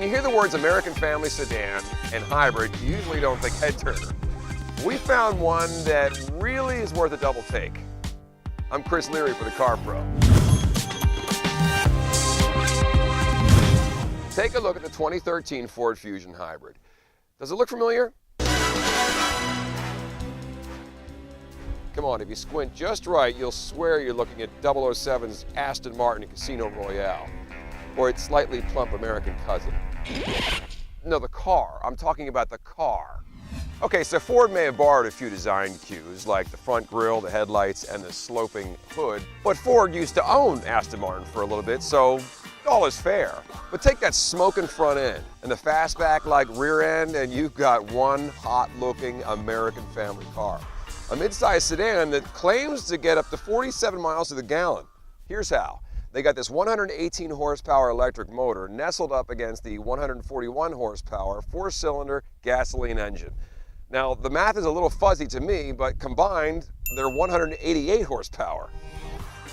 When you hear the words American family sedan and hybrid, you usually don't think head turner. We found one that really is worth a double take. I'm Chris Leary for the Car Pro. Take a look at the 2013 Ford Fusion Hybrid. Does it look familiar? Come on, if you squint just right, you'll swear you're looking at 007's Aston Martin Casino Royale, or its slightly plump American cousin. No, the car. I'm talking about the car. Okay, so Ford may have borrowed a few design cues, like the front grille, the headlights, and the sloping hood, but Ford used to own Aston Martin for a little bit, so all is fair. But take that smoking front end and the fastback-like rear end, and you've got one hot-looking American family car. A mid-size sedan that claims to get up to 47 miles to the gallon. Here's how. They got this 118 horsepower electric motor nestled up against the 141 horsepower four-cylinder gasoline engine. Now, the math is a little fuzzy to me, but combined, they're 188 horsepower.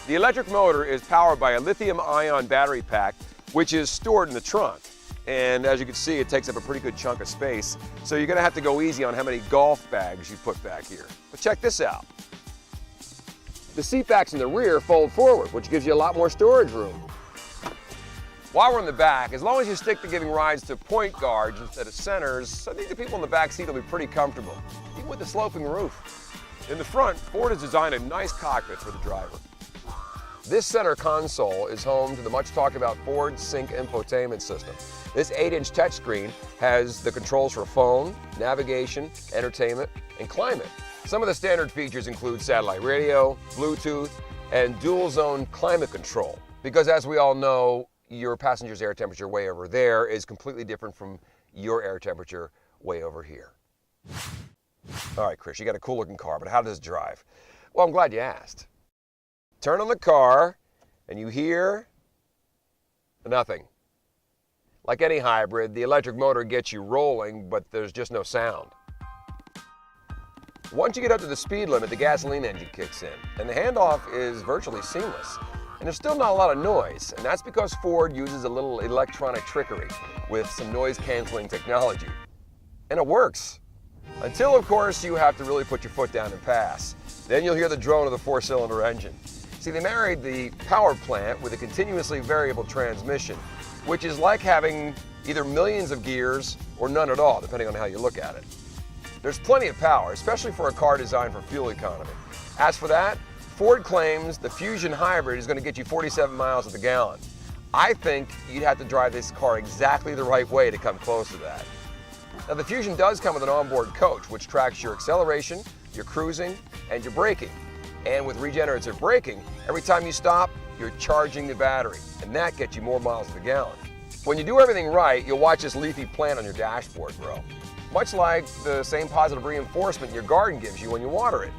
The electric motor is powered by a lithium-ion battery pack, which is stored in the trunk. And as you can see, it takes up a pretty good chunk of space, so you're gonna have to go easy on how many golf bags you put back here. But check this out. The seat backs in the rear fold forward, which gives you a lot more storage room. While we're in the back, as long as you stick to giving rides to point guards instead of centers, I think the people in the back seat will be pretty comfortable, even with the sloping roof. In the front, Ford has designed a nice cockpit for the driver. This center console is home to the much talked about Ford Sync infotainment system. This 8-inch touchscreen has the controls for phone, navigation, entertainment, and climate. Some of the standard features include satellite radio, Bluetooth, and dual zone climate control. Because as we all know, your passenger's air temperature way over there is completely different from your air temperature way over here. All right, Chris, you got a cool looking car, but how does it drive? Well, I'm glad you asked. Turn on the car and you hear nothing. Like any hybrid, the electric motor gets you rolling, but there's just no sound. Once you get up to the speed limit, the gasoline engine kicks in, and the handoff is virtually seamless. And there's still not a lot of noise, and that's because Ford uses a little electronic trickery with some noise-canceling technology. And it works. Until, of course, you have to really put your foot down and pass. Then you'll hear the drone of the four-cylinder engine. See, they married the power plant with a continuously variable transmission, which is like having either millions of gears or none at all, depending on how you look at it. There's plenty of power, especially for a car designed for fuel economy. As for that, Ford claims the Fusion Hybrid is going to get you 47 miles to the gallon. I think you'd have to drive this car exactly the right way to come close to that. Now, the Fusion does come with an onboard coach, which tracks your acceleration, your cruising, and your braking. And with regenerative braking, every time you stop, you're charging the battery, and that gets you more miles to the gallon. When you do everything right, you'll watch this leafy plant on your dashboard grow, much like the same positive reinforcement your garden gives you when you water it.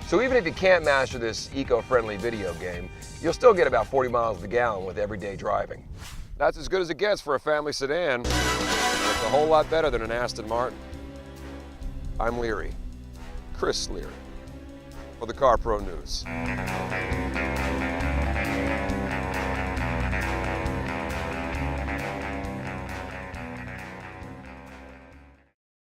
So even if you can't master this eco-friendly video game, you'll still get about 40 miles to the gallon with everyday driving. That's as good as it gets for a family sedan. It's a whole lot better than an Aston Martin. I'm Leary, Chris Leary, for the Car Pro News.